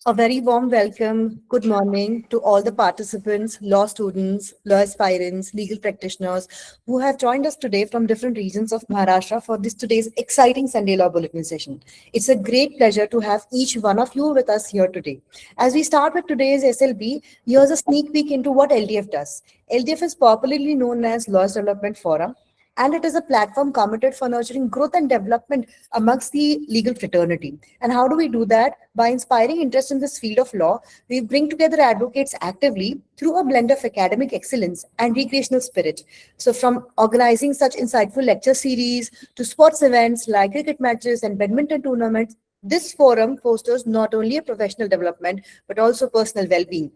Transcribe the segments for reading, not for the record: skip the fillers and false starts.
A very warm welcome, good morning to all the participants, law students, law aspirants, legal practitioners who have joined us today from different regions of Maharashtra for this today's exciting Sunday Law Bulletin session. It's a great pleasure to have each one of you with us here today. As we start with today's SLB, here's a sneak peek into what LDF does. LDF is popularly known as Laws Development Forum, and it is a platform committed for nurturing growth and development amongst the legal fraternity. And how do we do that? By inspiring interest in this field of law, we bring together advocates actively through a blend of academic excellence and recreational spirit. So from organizing such insightful lecture series to sports events like cricket matches and badminton tournaments, this forum fosters not only a professional development, but also personal well-being.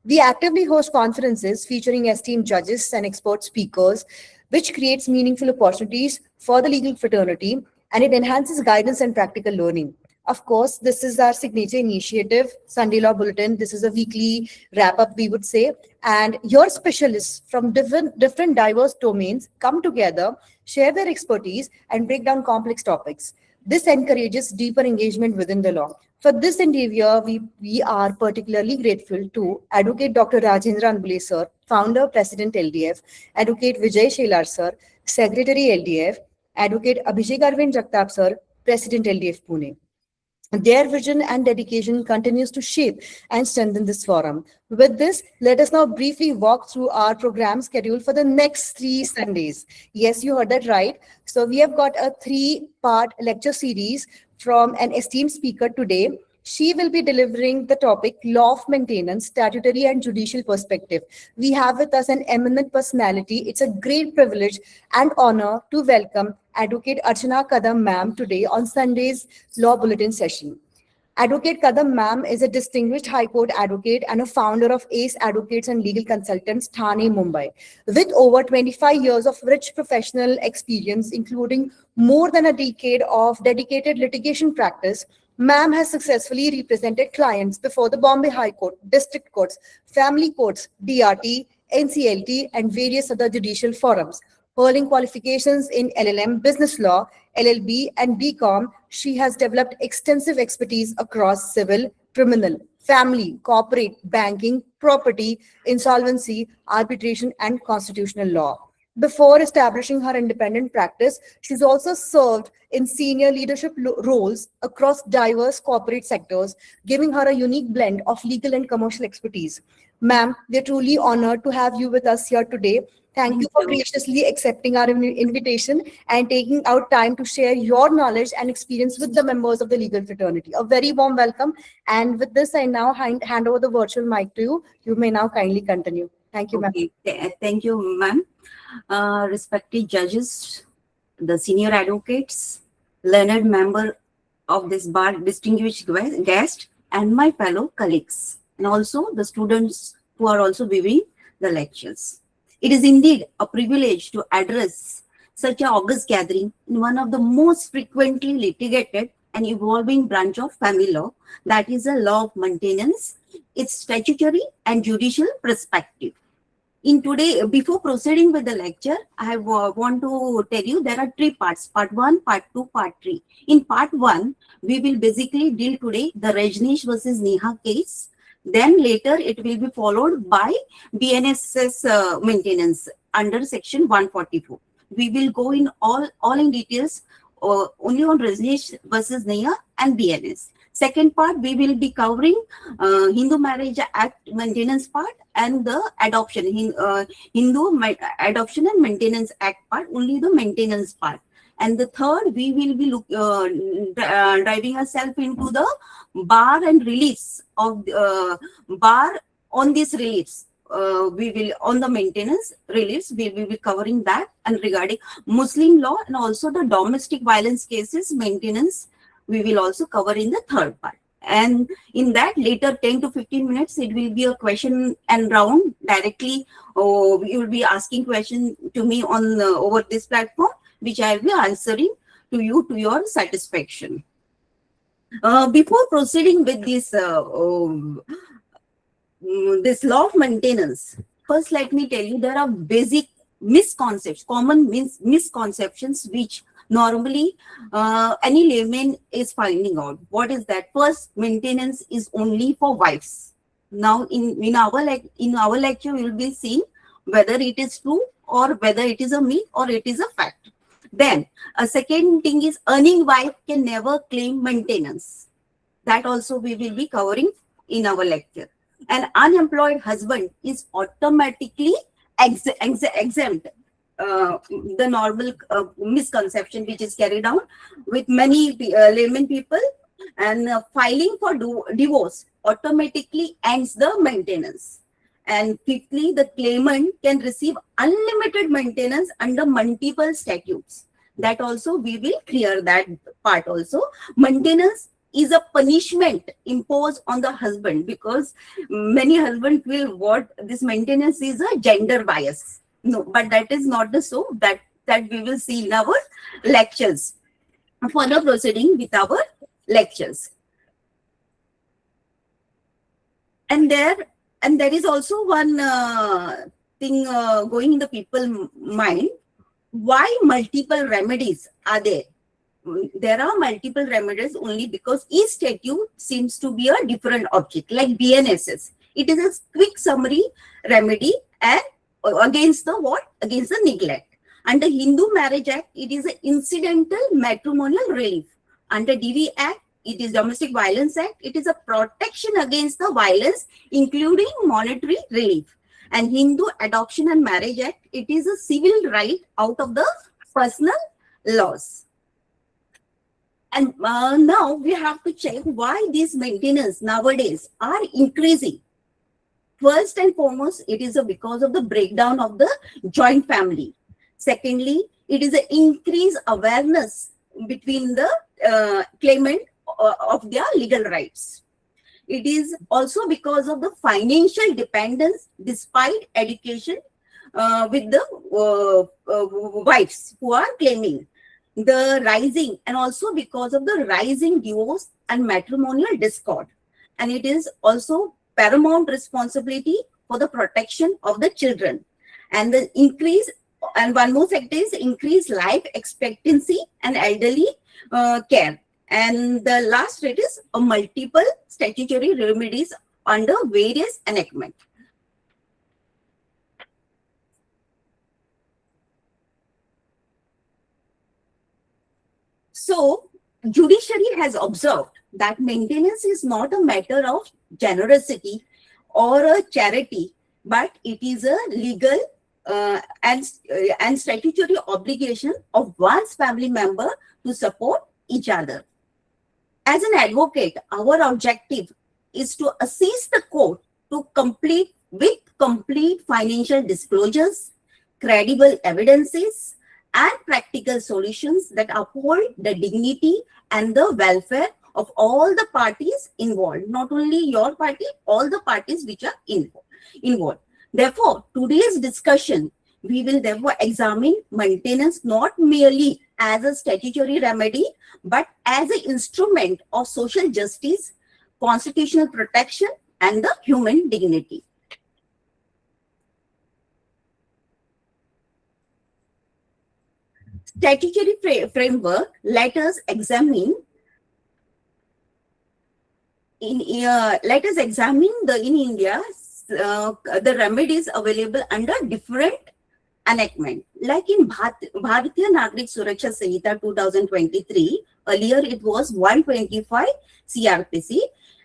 We actively host conferences featuring esteemed judges and expert speakers, which creates meaningful opportunities for the legal fraternity, and it enhances guidance and practical learning. Of course, this is our signature initiative, Sunday Law Bulletin. This is a weekly wrap-up, we would say. And your specialists from different diverse domains come together, share their expertise, and break down complex topics. This encourages deeper engagement within the law. For this endeavor, we are particularly grateful to Advocate Dr. Rajendra Anbhule, sir, Founder, President LDF, Advocate Vijay Shelar, sir, Secretary LDF, Advocate Abhishek Arvind Jagtap, sir, President LDF Pune. Their vision and dedication continues to shape and strengthen this forum. With this, let us now briefly walk through our program schedule for the next 3 Sundays. Yes, you heard that right. So we have got a 3-part lecture series from an esteemed speaker today. She will be delivering the topic Law of Maintenance, Statutory and Judicial Perspective. We have with us an eminent personality. It's a great privilege and honor to welcome Advocate Archana Kadam ma'am today on Sunday's Law Bulletin session. Advocate Kadam ma'am is a distinguished High Court advocate and a founder of ACE Advocates and Legal Consultants, Thane, Mumbai. With over 25 years of rich professional experience, including more than a decade of dedicated litigation practice, ma'am has successfully represented clients before the Bombay High Court, district courts, family courts, DRT, NCLT, and various other judicial forums. Holding qualifications in LLM, business law, LLB, and BCom, she has developed extensive expertise across civil, criminal, family, corporate, banking, property, insolvency, arbitration, and constitutional law. Before establishing her independent practice, she's also served in senior leadership roles across diverse corporate sectors, giving her a unique blend of legal and commercial expertise. Ma'am, we're truly honored to have you with us here today. Thank you for graciously accepting our invitation and taking out time to share your knowledge and experience with the members of the legal fraternity. A very warm welcome. And with this, I now hand over the virtual mic to you. You may now kindly continue. Thank you, ma'am. Okay. Thank you, ma'am. Respected judges, the senior advocates, learned member of this bar, distinguished guest, and my fellow colleagues, and also the students who are also viewing the lectures. It is indeed a privilege to address such an august gathering in one of the most frequently litigated and evolving branch of family law, that is the law of maintenance, its statutory and judicial perspective. Before proceeding with the lecture, I want to tell you there are 3 parts, part 1, part 2, part 3. In part 1, we will basically deal today the Rajneesh versus Neha case. Then later it will be followed by BNSS maintenance under section 144. We will go in all in details only on Rajneesh versus Neha and BNS. Second part, we will be covering Hindu Marriage Act maintenance part and the adoption, Hindu Adoption and Maintenance Act part, only the maintenance part. And the third, we will be driving ourselves into the bar and release of bar on this release. We will on the maintenance release, we will be covering that, and regarding Muslim law and also the domestic violence cases maintenance, we will also cover in the third part. And in that later 10 to 15 minutes, it will be a question and round directly. You will be asking questions to me on over this platform, which I will be answering to you to your satisfaction. Before proceeding with this this law of maintenance, first let me tell you there are basic misconceptions, common misconceptions which Normally, any layman is finding out what is that. First, maintenance is only for wives. Now, in our lecture, we will be seeing whether it is true or whether it is a myth or it is a fact. Then, a second thing is earning wife can never claim maintenance. That also we will be covering in our lecture. An unemployed husband is automatically exempt. The normal misconception which is carried out with many layman people, and filing for divorce automatically ends the maintenance. And fifthly, the claimant can receive unlimited maintenance under multiple statutes. That also we will clear that part also. Maintenance is a punishment imposed on the husband, because many husbands feel what this maintenance is a gender bias. No, but that is not the so that we will see in our lectures. Further proceeding with our lectures. And there is also one thing going in the people mind. Why multiple remedies are there? There are multiple remedies only because each statute seems to be a different object, like BNSS. It is a quick summary remedy and against the what? Against the neglect. Under Hindu Marriage Act, it is an incidental matrimonial relief. Under DV Act, it is Domestic Violence Act. It is a protection against the violence, including monetary relief. And Hindu Adoption and Marriage Act, it is a civil right out of the personal laws. And now we have to check why these maintenance nowadays are increasing. First and foremost, it is because of the breakdown of the joint family. Secondly, it is an increased awareness between the claimant of their legal rights. It is also because of the financial dependence despite education with the wives who are claiming. The rising, and also because of the rising divorce and matrimonial discord. And it is also paramount responsibility for the protection of the children. And the increase, and one more factor is increased life expectancy and elderly care. And the last rate is a multiple statutory remedies under various enactments. So, judiciary has observed that maintenance is not a matter of generosity or a charity, but it is a legal and statutory obligation of one's family member to support each other. As an advocate, our objective is to assist the court to complete financial disclosures, credible evidences, and practical solutions that uphold the dignity and the welfare of all the parties involved, not only your party, all the parties which are involved. Therefore, today's discussion, we will therefore examine maintenance not merely as a statutory remedy, but as an instrument of social justice, constitutional protection, and the human dignity. Statutory framework, let us examine in India the remedies available under different enactment. Like in Bharatiya Nagrik Suraksha Samhita 2023, earlier it was 125 CRPC.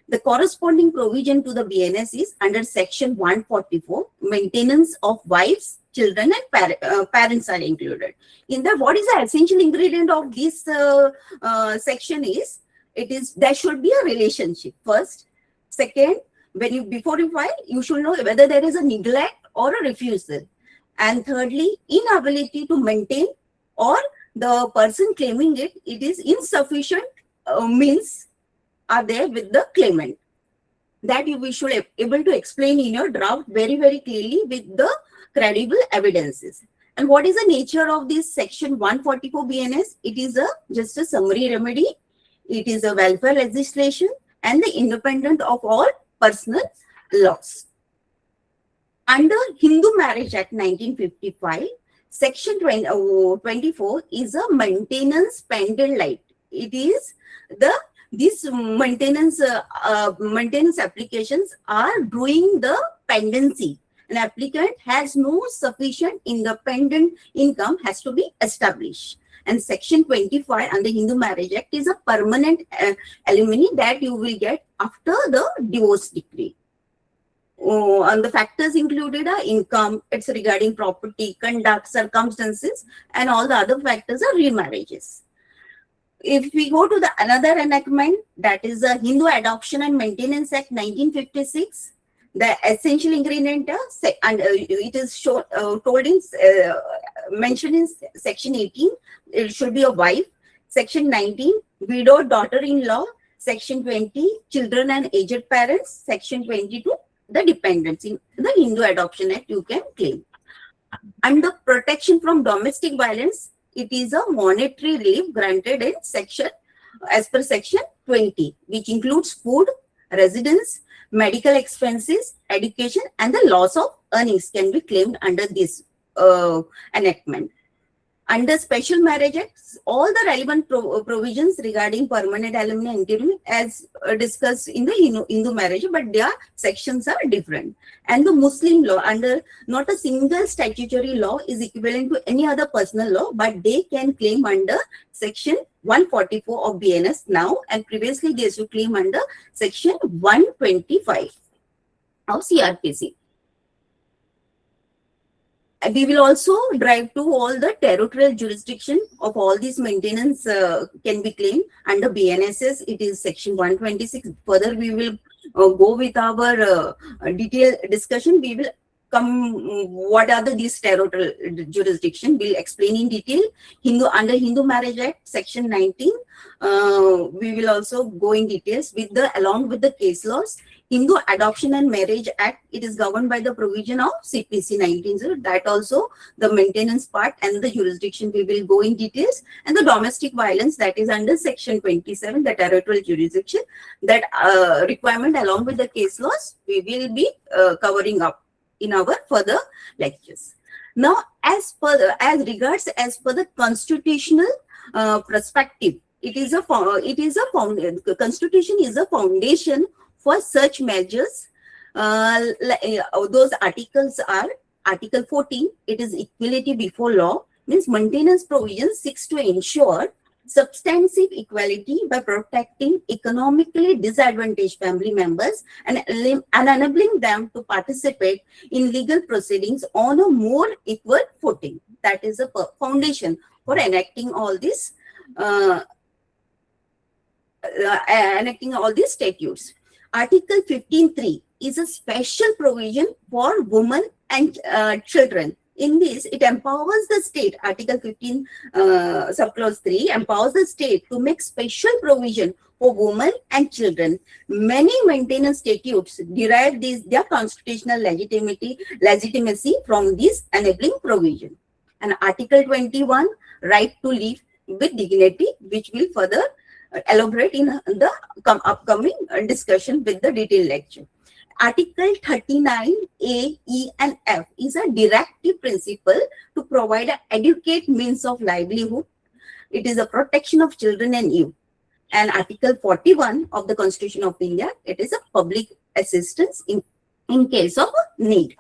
The corresponding provision to the BNS is under section 144, maintenance of wives, children, and parents are included. In that, what is the essential ingredient of this section is, there should be a relationship first. Second, before you file, you should know whether there is a neglect or a refusal. And thirdly, inability to maintain, or the person claiming it is insufficient means are there with the claimant. That we should able to explain in your draft very, very clearly with the credible evidences. And what is the nature of this section 144 BNS? It is just a summary remedy. It is a welfare legislation and the independent of all personal laws. Under Hindu Marriage Act 1955, Section 24 is a maintenance pendant light. It is these maintenance applications are doing the pendency. An applicant has no sufficient independent income has to be established. And Section 25 under Hindu Marriage Act is a permanent alimony that you will get after the divorce decree. And the factors included are income, it's regarding property, conduct, circumstances, and all the other factors are remarriages. If we go to the another enactment, that is the Hindu Adoption and Maintenance Act 1956, the essential ingredient and it is told in mentioned in Section 18, it should be a wife. Section 19, widow, daughter-in-law. Section 20, children and aged parents. Section 22, the dependents. In the Hindu Adoption Act, you can claim. Under protection from domestic violence, it is a monetary relief granted in as per Section 20, which includes food, residence, medical expenses, education, and the loss of earnings can be claimed under this enactment. Under Special Marriage Acts, all the relevant provisions regarding permanent alimony and interim as discussed in the Hindu marriage, but their sections are different. And the Muslim law, under not a single statutory law is equivalent to any other personal law, but they can claim under Section 144 of BNS now, and previously they used to claim under Section 125 of CRPC. We will also drive to all the territorial jurisdiction of all these maintenance can be claimed under BNSS. It is Section 126. Further, we will go with our detailed discussion. We will come what are these territorial jurisdiction. We'll explain in detail. Under Hindu Marriage Act Section 19. We will also go in details along with the case laws. Hindu Adoption and Marriage Act, it is governed by the provision of CPC 19. That also the maintenance part and the jurisdiction we will go in details. And the domestic violence, that is under Section 27, the territorial jurisdiction, that requirement along with the case laws we will be covering up in our further lectures. Now, as per the constitutional perspective, Constitution is a foundation for such measures. Those articles are Article 14, it is equality before law, means maintenance provision seeks to ensure substantive equality by protecting economically disadvantaged family members and enabling them to participate in legal proceedings on a more equal footing. That is a foundation for enacting all these statutes. Article 15.3 is a special provision for women and children. In this, it empowers the state, Article 15, subclause 3, empowers the state to make special provision for women and children. Many maintenance statutes derive their constitutional legitimacy from this enabling provision. And Article 21, right to live with dignity, which will further elaborate in the upcoming discussion with the detailed lecture. Article 39 A, E, and F is a directive principle to provide an adequate means of livelihood. It is a protection of children and youth. And Article 41 of the Constitution of India, it is a public assistance in case of need.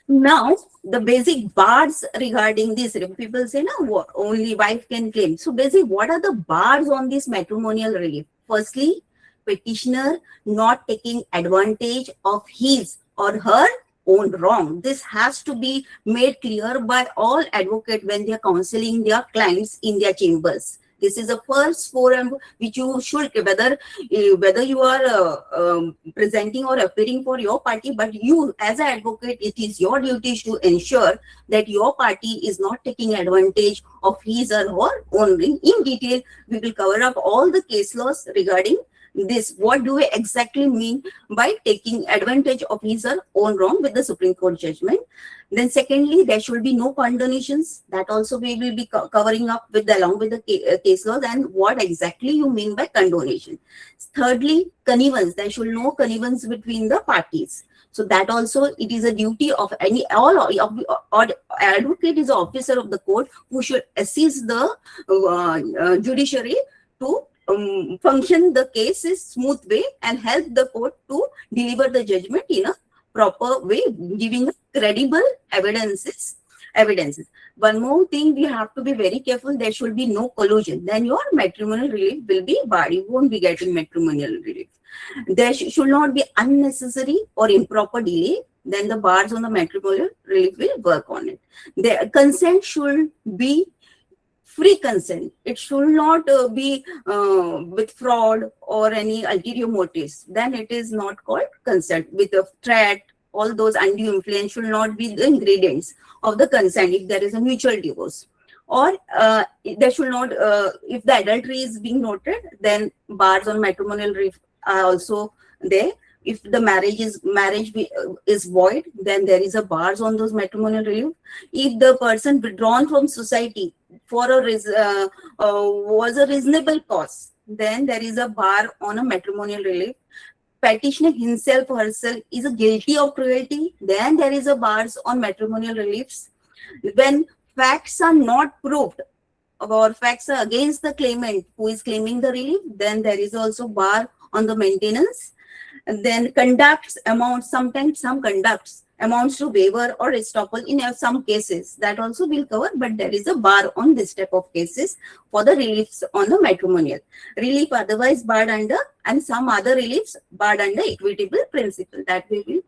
Now, the basic bars regarding this, people say, no, only wife can claim. So, basically, what are the bars on this matrimonial relief? Firstly, petitioner not taking advantage of his or her own wrong. This has to be made clear by all advocates when they are counseling their clients in their chambers. This is the first forum which you should, whether you are presenting or appearing for your party, but you as an advocate, it is your duty to ensure that your party is not taking advantage of his or her own. In detail, we will cover up all the case laws regarding this. What do we exactly mean by taking advantage of his or own wrong with the Supreme Court judgment? Then secondly, there should be no condonations. That also we will be covering up along with the case laws and what exactly you mean by condonation. Thirdly, connivance. There should no connivance between the parties. So that also, it is a duty of or advocate is an officer of the court who should assist the judiciary to function the cases smooth way and help the court to deliver the judgment in a proper way, giving credible evidences. One more thing, we have to be very careful. There should be no collusion. Then your matrimonial relief will be barred. You won't be getting matrimonial relief. There should not be unnecessary or improper delay. Then the bars on the matrimonial relief will work on it. The consent should be free consent. It should not be with fraud or any ulterior motives. Then it is not called consent. With a threat, all those undue influence should not be the ingredients of the consent if there is a mutual divorce. Or there should not, if the adultery is being noted, then bars on matrimonial relief are also there. If the marriage is void, then there is a bars on those matrimonial relief. If the person withdrawn from society for was a reasonable cause, then there is a bar on a matrimonial relief. Petitioner himself or herself is guilty of cruelty, then there is a bars on matrimonial reliefs. When facts are not proved or facts are against the claimant who is claiming the relief, then there is also bar on the maintenance. And then conducts amounts, sometimes some conducts amounts to waiver or estoppel in some cases, that also will cover, but there is a bar on this type of cases for the reliefs on the matrimonial. Relief otherwise barred under, and some other reliefs barred under equitable principle, that we will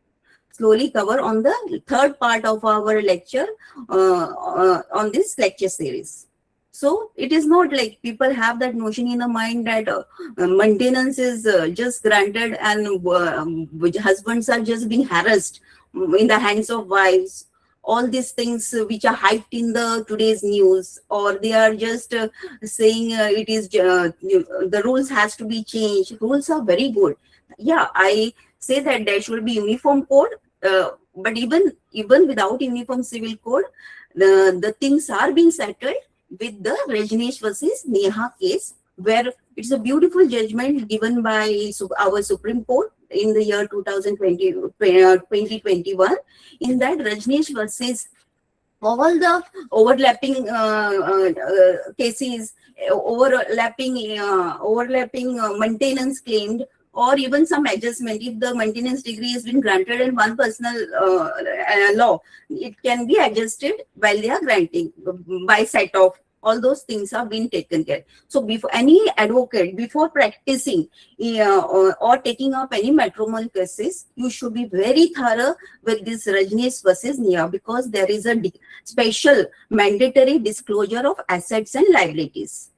slowly cover on the third part of our lecture on this lecture series. So it is not like people have that notion in the mind that maintenance is just granted and husbands are just being harassed in the hands of wives. All these things which are hyped in the today's news, or they are just saying it is the rules has to be changed. Rules are very good. Yeah, I say that there should be uniform code, but even without uniform civil code, the things are being settled with the Rajneesh versus Neha case, where it's a beautiful judgment given by our Supreme Court in the year 2021. In that, Rajneesh versus all the overlapping cases, overlapping maintenance claimed, or even some adjustment. If the maintenance degree has been granted in one personal law, it can be adjusted while they are granting by set off. All those things have been taken care. So before any advocate, before practicing or taking up any matrimonial cases, you should be very thorough with this Rajneesh versus Neha, because there is a special mandatory disclosure of assets and liabilities.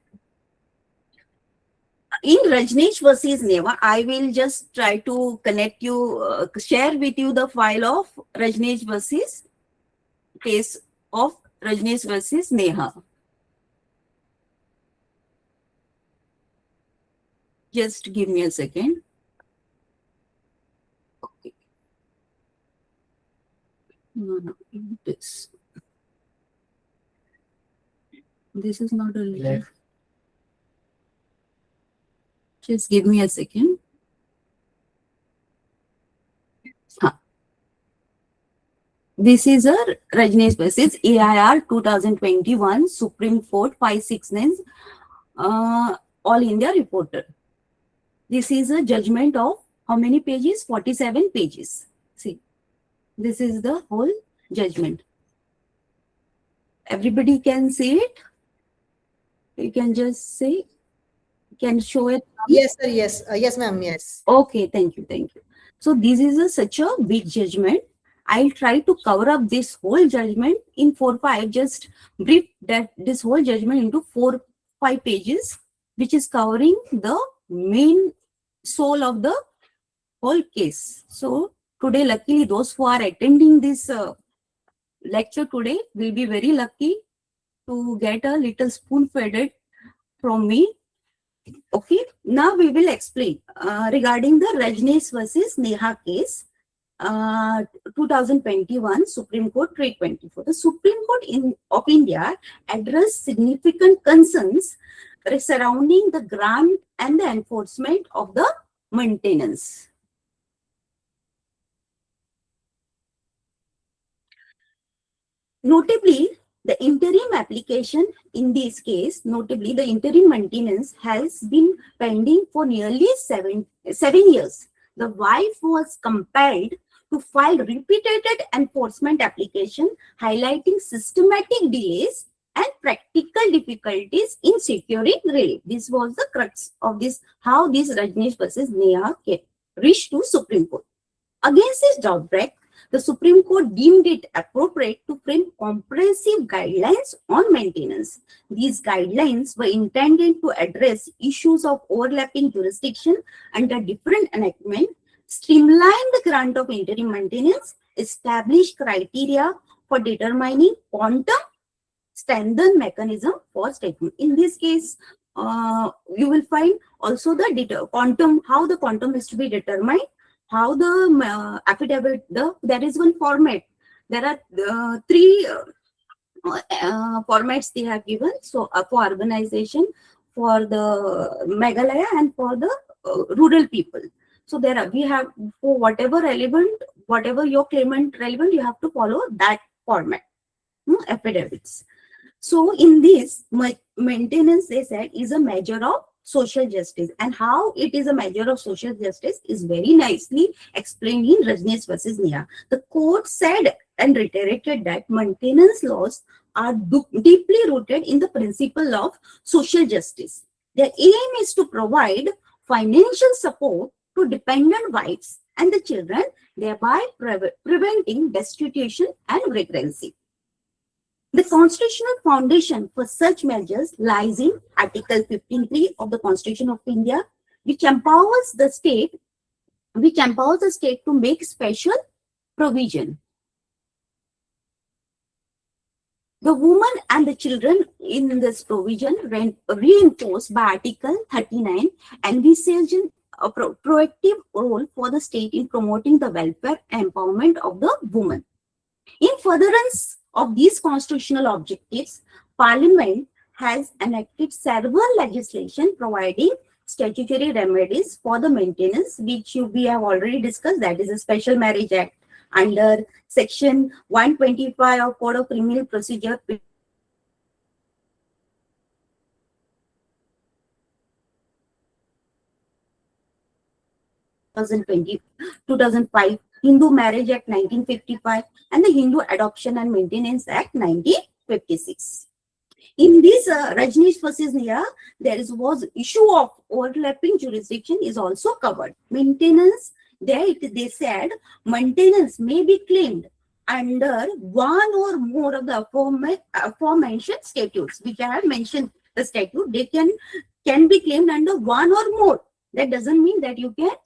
In Rajneesh versus Neha, I will just try to connect you, share with you the file of Rajneesh versus case of Rajneesh versus Neha. Just give me a second. Okay. No, this is not a left. Just give me a second. This is a Rajneesh versus AIR 2021 Supreme Court 569 All India Reporter. This is a judgment of how many pages? 47 pages. See, this is the whole judgment. Everybody can see it. You can just say, can show it. Yes, sir. Yes. Yes, ma'am. Yes. Okay, thank you. Thank you. So this is such a big judgment. I'll try to cover up this whole judgment in 4-5. Just brief that this whole judgment into 4-5 pages, which is covering the main soul of the whole case. So today, luckily, those who are attending this lecture today will be very lucky to get a little spoon fed from me. Okay, now we will explain regarding the Rajneesh versus Neha case, 2021 Supreme Court 324. The Supreme Court of India addressed significant concerns surrounding the grant and the enforcement of the maintenance. Notably, the interim application in this case, notably the interim maintenance has been pending for nearly seven years. The wife was compelled to file repeated enforcement application highlighting systematic delays and practical difficulties in securing relief. This was the crux of this, how this Rajneesh versus Neha reached to Supreme Court. Against this drawback, the Supreme Court deemed it appropriate to frame comprehensive guidelines on maintenance. These guidelines were intended to address issues of overlapping jurisdiction under different enactment, streamline the grant of interim maintenance, establish criteria for determining quantum, strengthen mechanism for statement. In this case, you will find also the quantum, how the quantum is to be determined, how the affidavit, there is one format. There are three formats they have given. So for urbanization, for the Meghalaya, and for the rural people. So there are, we have, for whatever relevant, whatever your claimant relevant, you have to follow that format, affidavits. So in this, maintenance, they said, is a measure of social justice, and how it is a measure of social justice is very nicely explained in Rajneesh versus Neha. The court said and reiterated that maintenance laws are deeply rooted in the principle of social justice. Their aim is to provide financial support to dependent wives and the children, thereby preventing destitution and vagrancy. The constitutional foundation for such measures lies in Article 15(3) of the Constitution of India, which empowers the state to make special provision. The women and the children in this provision reinforced by Article 39 envisage a proactive role for the state in promoting the welfare and empowerment of the woman. In furtherance of these constitutional objectives, Parliament has enacted several legislation providing statutory remedies for the maintenance, which we have already discussed. That is a Special Marriage Act under Section 125 of Code of Criminal Procedure. 2005, Hindu Marriage Act 1955, and the Hindu Adoption and Maintenance Act 1956. In this Rajneesh versus Neha, was issue of overlapping jurisdiction is also covered. Maintenance, they said maintenance may be claimed under one or more of the aforementioned statutes, which I have mentioned. The statute, they can be claimed under one or more. That doesn't mean that you can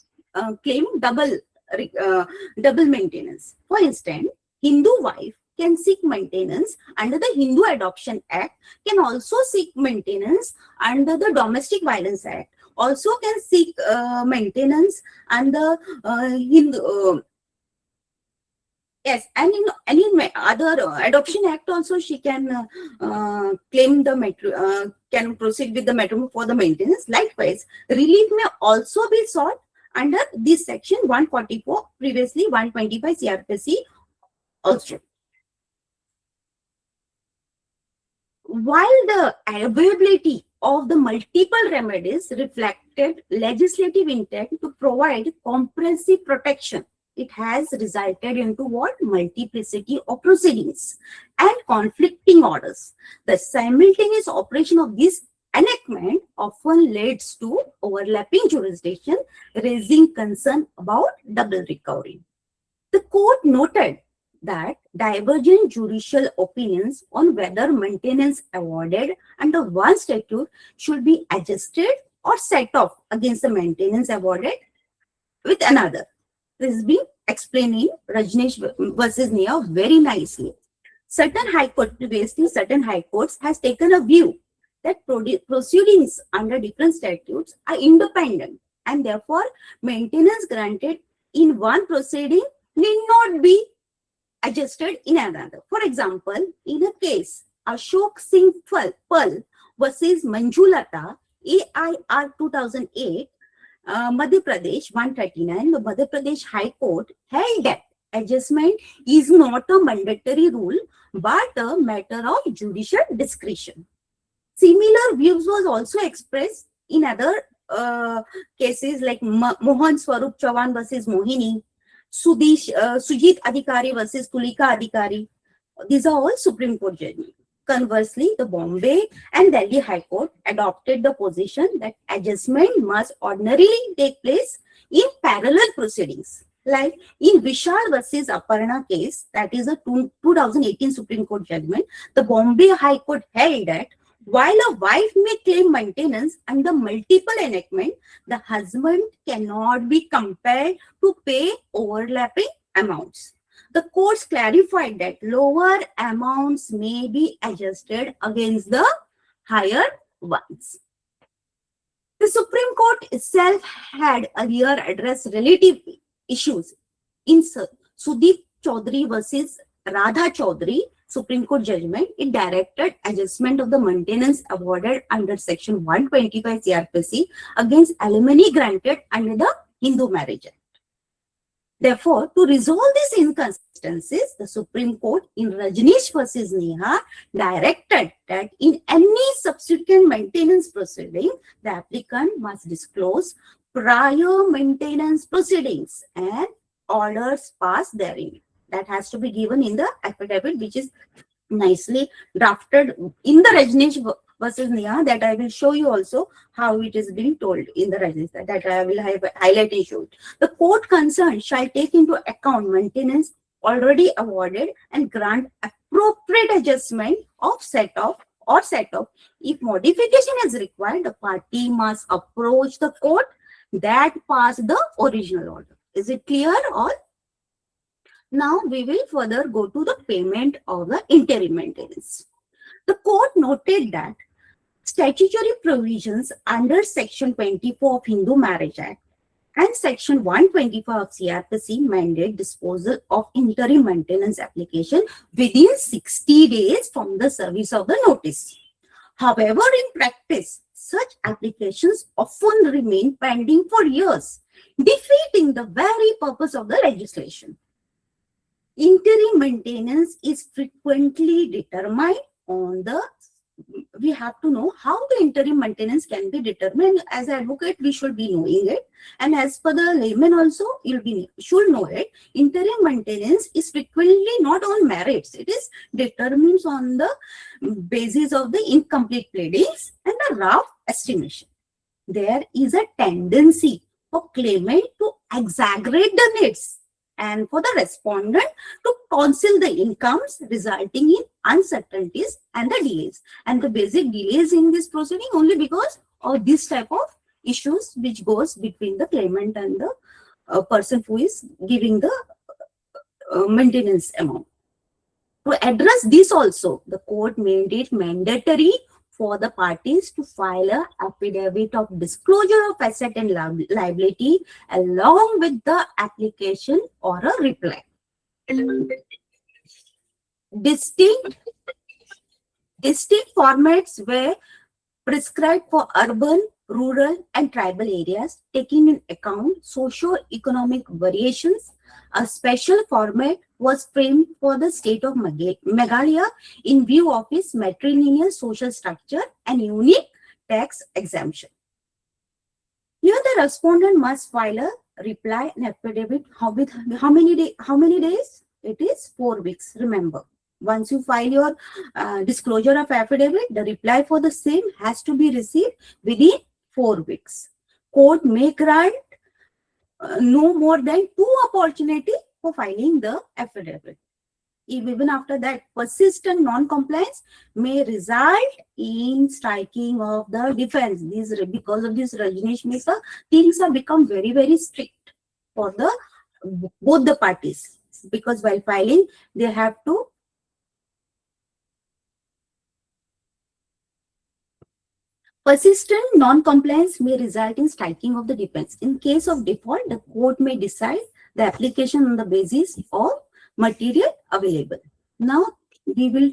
claim double maintenance. For instance, Hindu wife can seek maintenance under the Hindu Adoption Act, can also seek maintenance under the Domestic Violence Act, also can seek maintenance under Hindu. Yes, and in any other Adoption Act also she can claim the can proceed with the matrimony for the maintenance. Likewise, relief may also be sought under this section 144, previously 125 CRPC also. While the availability of the multiple remedies reflected legislative intent to provide comprehensive protection, it has resulted into what? Multiplicity of proceedings and conflicting orders. The simultaneous operation of this enactment often leads to overlapping jurisdiction, raising concern about double recovery. The court noted that divergent judicial opinions on whether maintenance awarded under one statute should be adjusted or set off against the maintenance awarded with another. This has been explaining Rajneesh versus Neha very nicely. Certain high courts has taken a view that proceedings under different statutes are independent, and therefore maintenance granted in one proceeding need not be adjusted in another. For example, in a case Ashok Singh Pal versus Manjulata, AIR 2008, Madhya Pradesh 139, the Madhya Pradesh High Court held that adjustment is not a mandatory rule, but a matter of judicial discretion. Similar views was also expressed in other cases like Mohan Swarup Chavan versus Mohini, Sujit Adhikari versus Tulika Adhikari. These are all Supreme Court judgments. Conversely, the Bombay and Delhi High Court adopted the position that adjustment must ordinarily take place in parallel proceedings. Like in Vishal versus Aparna case, that is a 2018 Supreme Court judgment, the Bombay High Court held that while a wife may claim maintenance under multiple enactment, the husband cannot be compelled to pay overlapping amounts. The courts clarified that lower amounts may be adjusted against the higher ones. The Supreme Court itself had earlier addressed relative issues in Sudeep Chaudhary versus Radha Chaudhary Supreme Court judgment. It directed adjustment of the maintenance awarded under Section 125 CRPC against alimony granted under the Hindu Marriage Act. Therefore, to resolve these inconsistencies, the Supreme Court in Rajneesh versus Neha directed that in any subsequent maintenance proceeding, the applicant must disclose prior maintenance proceedings and orders passed therein. That has to be given in the affidavit, which is nicely drafted in the Rajneesh versus Neha, that I will show you also how it is being told in the register, that I will highlight and show it. The court concerned shall take into account maintenance already awarded and grant appropriate adjustment of set off. If modification is required, the party must approach the court that passed the original order. Is it clear all? Now we will further go to the payment of the interim maintenance. The court noted that statutory provisions under Section 24 of Hindu Marriage Act and Section 125 of CRPC mandate disposal of interim maintenance application within 60 days from the service of the notice. However, in practice, such applications often remain pending for years, defeating the very purpose of the legislation. Interim maintenance is frequently determined on the, we have to know how the interim maintenance can be determined. As an advocate, we should be knowing it. And as per the layman also, should know it. Interim maintenance is frequently not on merits. It is determined on the basis of the incomplete pleadings and the rough estimation. There is a tendency for claimant to exaggerate the needs and for the respondent to conceal the incomes, resulting in uncertainties and the delays. And the basic delays in this proceeding only because of this type of issues which goes between the claimant and the person who is giving the maintenance amount. To address this also, the court made it mandatory for the parties to file an affidavit of disclosure of asset and liability along with the application or a reply. Distinct formats were prescribed for urban, rural, and tribal areas, taking into account socio-economic variations. A special format was framed for the state of Meghalaya in view of its matrilineal social structure and unique tax exemption. Here, the respondent must file a reply and affidavit. How many days? It is 4 weeks. Remember, once you file your disclosure of affidavit, the reply for the same has to be received within 4 weeks. Court may grant no more than 2 opportunities for filing the affidavit. Even after that, persistent non-compliance may result in striking of the defense. Because of this Rajneesh Mehta, things have become very, very strict for both the parties. Because while filing, they have to persistent non-compliance may result in striking of the defense. In case of default, the court may decide the application on the basis of material available. Now, we will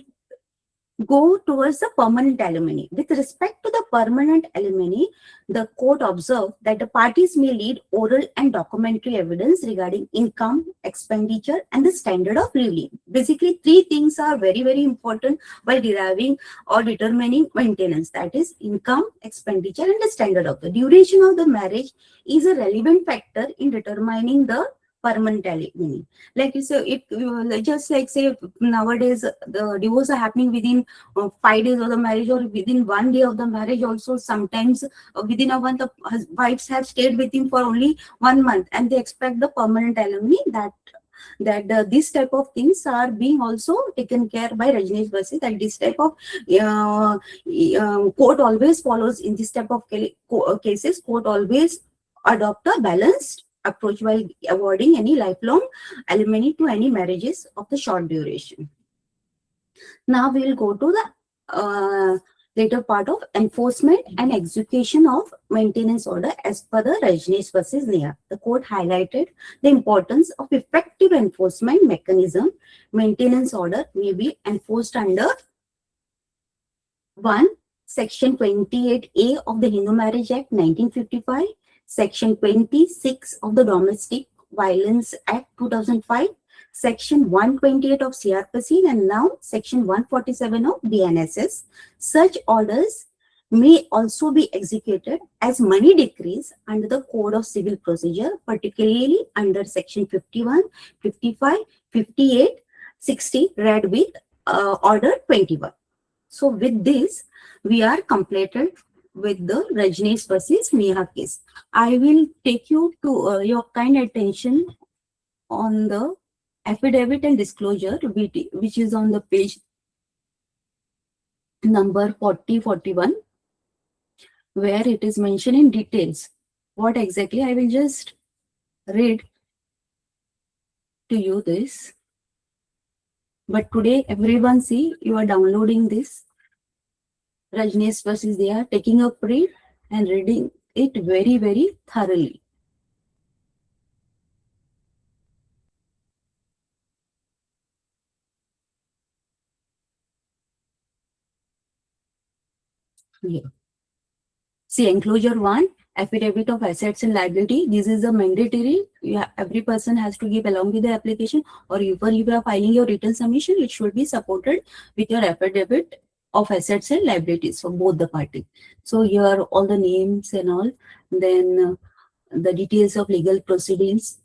go towards the permanent alimony. With respect to the permanent alimony, the court observed that the parties may lead oral and documentary evidence regarding income, expenditure, and the standard of living. Basically, three things are very, very important while deriving or determining maintenance. That is income, expenditure, and the standard of the duration of the marriage is a relevant factor in determining the permanent alimony. Like you say, if just like say nowadays the divorce are happening within 5 days of the marriage or within 1 day of the marriage. Also sometimes within a month, the wives have stayed with him for only 1 month, and they expect the permanent alimony. That this type of things are being also taken care by Rajneesh versus that this type of court always follows in this type of cases. Court always adopt a balanced approach while avoiding any lifelong alimony to any marriages of the short duration. Now we will go to the later part of enforcement and execution of maintenance order as per the Rajneesh versus Neha. The court highlighted the importance of effective enforcement mechanism. Maintenance order may be enforced under 1. Section 28A of the Hindu Marriage Act 1955, Section 26 of the Domestic Violence Act 2005, Section 128 of CRPC, and now Section 147 of BNSS. Such orders may also be executed as money decrees under the Code of Civil Procedure, particularly under Section 51, 55, 58, 60, read with Order 21. So with this, we are completed with the Rajneesh versus Neha case. I will take you to your kind attention on the affidavit and disclosure, which is on the page number 40-41, where it is mentioned in details. What exactly? I will just read to you this. But today, everyone see, you are downloading this Rajneesh versus they are taking a read and reading it very, very thoroughly. Yeah. See, enclosure 1, affidavit of assets and liability. This is a mandatory. Every person has to give along with the application, or even if you are filing your written submission, it should be supported with your affidavit of assets and liabilities for both the parties. So here all the names and all, then the details of legal proceedings.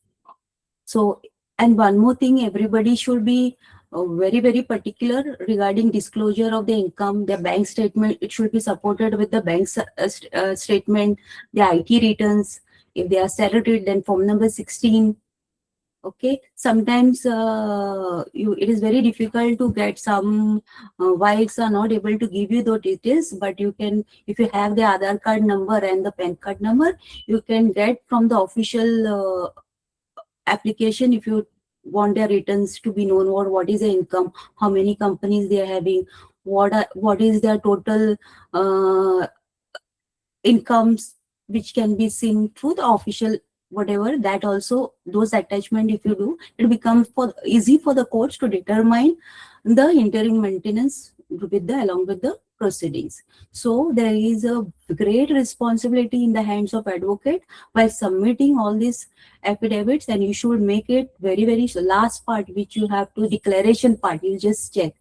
So, and one more thing, everybody should be very, very particular regarding disclosure of the income, the bank statement. It should be supported with the bank statement, the IT returns. If they are salaried, then form number 16. Okay, sometimes it is very difficult to get. Some wives are not able to give you the details, but you can, if you have the Aadhaar card number and the PAN card number, you can get from the official application. If you want their returns to be known, what is the income, how many companies they are having, what is their total incomes, which can be seen through the official whatever, that also, those attachment if you do, it becomes easy for the courts to determine the interim maintenance along with the proceedings. So there is a great responsibility in the hands of advocate while submitting all these affidavits, and you should make it very, very last part, which you have to declaration part, you just check.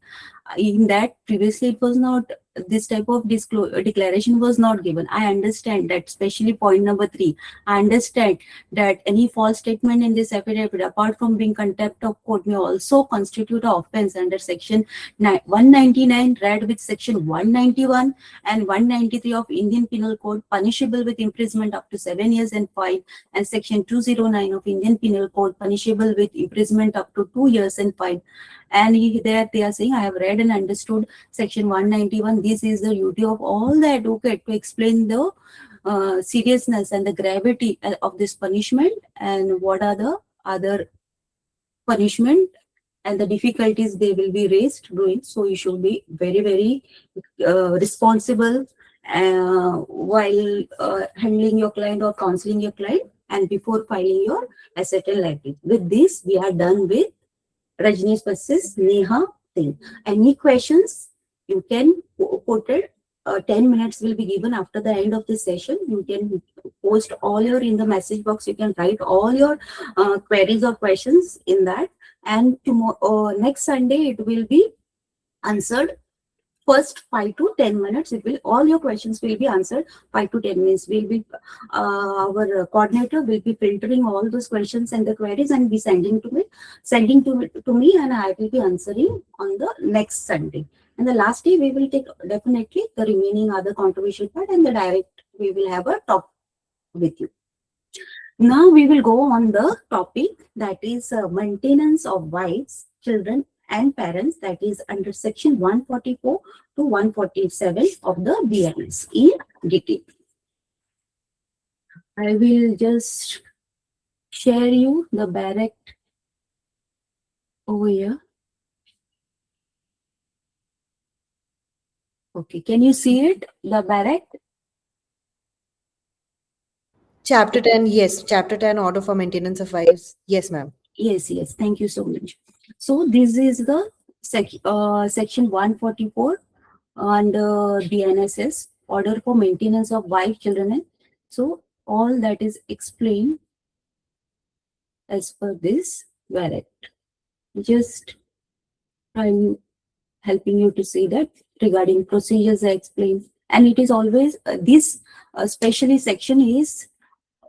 In that previously it was not, this type of declaration was not given. I understand that, especially point number 3. I understand that any false statement in this affidavit, apart from being contempt of court, may also constitute an offense under section 199 read with section 191 and 193 of Indian Penal Code, punishable with imprisonment up to 7 years and fine, and section 209 of Indian Penal Code, punishable with imprisonment up to 2 years and fine. And there they are saying, I have read and understood section 191. This is the duty of all the advocate to explain the seriousness and the gravity of this punishment, and what are the other punishment and the difficulties they will be raised doing. So you should be very, very responsible while handling your client or counseling your client, and before filing your asset and liability. With this, we are done with Rajneesh versus Neha thing. Any questions? You can put it. 10 minutes will be given after the end of this session. You can post all your in the message box. You can write all your queries or questions in that. And tomorrow, next Sunday, it will be answered. First 5 to 10 minutes, it will all your questions will be answered. 5 to 10 minutes will be our coordinator will be filtering all those questions and the queries and be sending to me, and I will be answering on the next Sunday. And the last day we will take definitely the remaining other controversial part, and the direct we will have a talk with you. Now we will go on the topic that is maintenance of wives, children and parents, that is under section 144 to 147 of the BNS in detail. I will just share you the barrack over here. Okay, can you see it, the barrack? Chapter 10, yes. Chapter 10, Order for Maintenance of Wives. Yes, ma'am. Yes, thank you so much. So this is the section 144 under BNSS, Order for Maintenance of Wife, Children, and so all that is explained as per this barrack. Just I'm helping you to see that regarding procedures I explained, and it is always this especially section is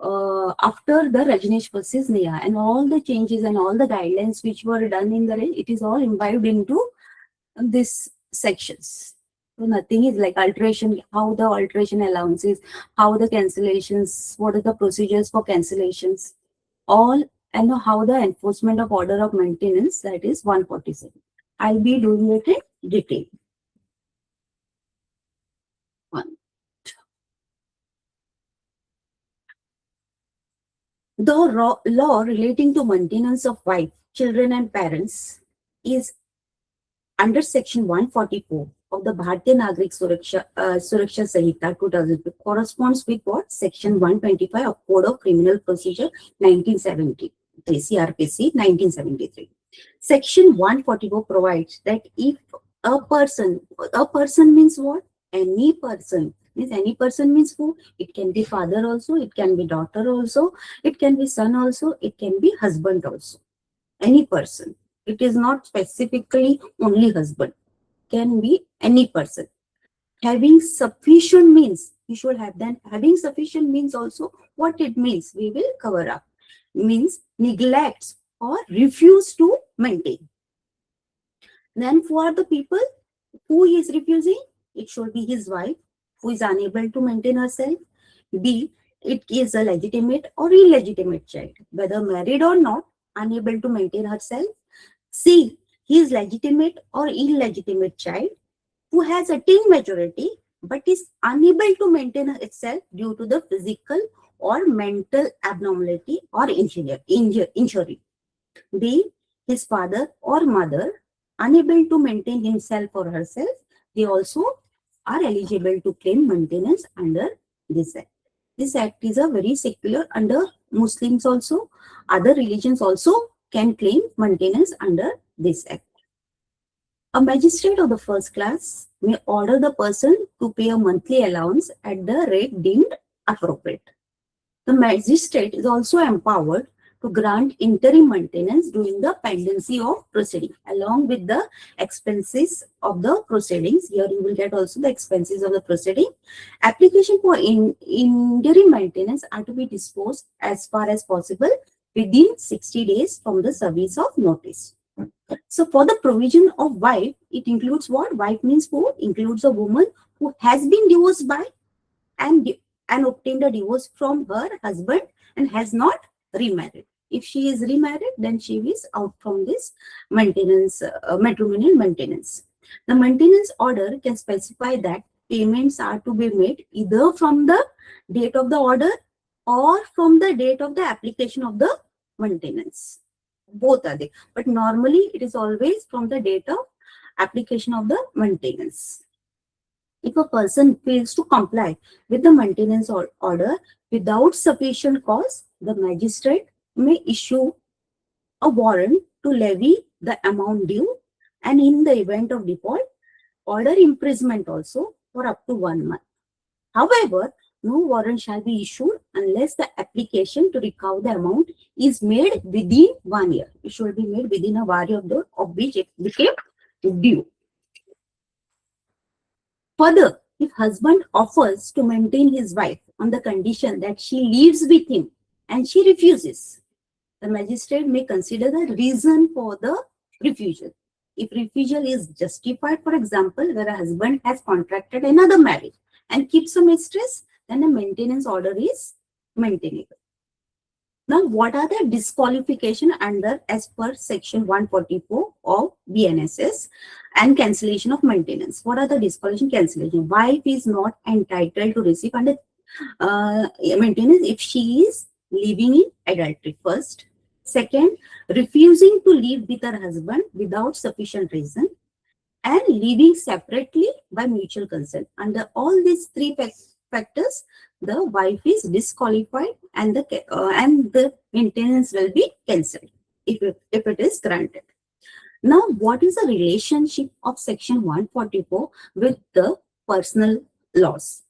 after the Rajneesh versus Neha, and all the changes and all the guidelines which were done in the it is all imbibed into this sections. So nothing is like alteration, how the alteration allowances, how the cancellations, what are the procedures for cancellations, all, and how the enforcement of order of maintenance, that is 147. I'll be doing it in detail. One. The law relating to maintenance of wife, children and parents is under section 144 of the Bharatiya Nagrik Suraksha Sanhita 2002, corresponds with what? Section 125 of Code of Criminal Procedure 1973, CRPC 1973. Section 144 provides that if a person means what? Any person. Means any person means who? It can be father also, it can be daughter also, it can be son also, it can be husband also. Any person. It is not specifically only husband. Can be any person. Having sufficient means, you should have then. Having sufficient means also what it means, we will cover up. Means neglects or refuse to maintain. Then for the people who he is refusing, it should be his wife who is unable to maintain herself. B, it is a legitimate or illegitimate child, whether married or not, unable to maintain herself. C, he is legitimate or illegitimate child who has attained majority but is unable to maintain itself due to the physical or mental abnormality or injury. B, his father or mother unable to maintain himself or herself, they also are eligible to claim maintenance under this act. This act is a very secular, under Muslims also, other religions also can claim maintenance under this act. A magistrate of the first class may order the person to pay a monthly allowance at the rate deemed appropriate. The magistrate is also empowered to grant interim maintenance during the pendency of proceeding, along with the expenses of the proceedings. Here you will get also the expenses of the proceeding. Application for interim maintenance are to be disposed as far as possible within 60 days from the service of notice. So for the provision of wife, it includes what? Wife means who? Includes a woman who has been divorced by and obtained a divorce from her husband and has not remarried. If she is remarried, then she is out from this maintenance, matrimonial maintenance. The maintenance order can specify that payments are to be made either from the date of the order or from the date of the application of the maintenance. Both are there, but normally it is always from the date of application of the maintenance. If a person fails to comply with the maintenance order without sufficient cause, the magistrate may issue a warrant to levy the amount due, and in the event of default, order imprisonment also for up to 1 month. However, no warrant shall be issued unless the application to recover the amount is made within 1 year. It should be made within a 1 year of which it became due. Further, if husband offers to maintain his wife on the condition that she lives with him and she refuses, the magistrate may consider the reason for the refusal. If refusal is justified, for example, where a husband has contracted another marriage and keeps a mistress, then a maintenance order is maintainable. Now, what are the disqualification under as per section 144 of BNSS and cancellation of maintenance? What are the disqualification cancellation? Wife is not entitled to receive under maintenance if she is living in adultery first. Second, refusing to live with her husband without sufficient reason, and living separately by mutual consent. Under all these three factors, the wife is disqualified and the maintenance will be cancelled if it is granted. Now, what is the relationship of section 144 with the personal laws?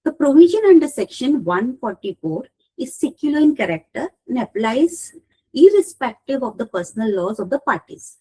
The provision under section 144 is secular in character and applies irrespective of the personal laws of the parties.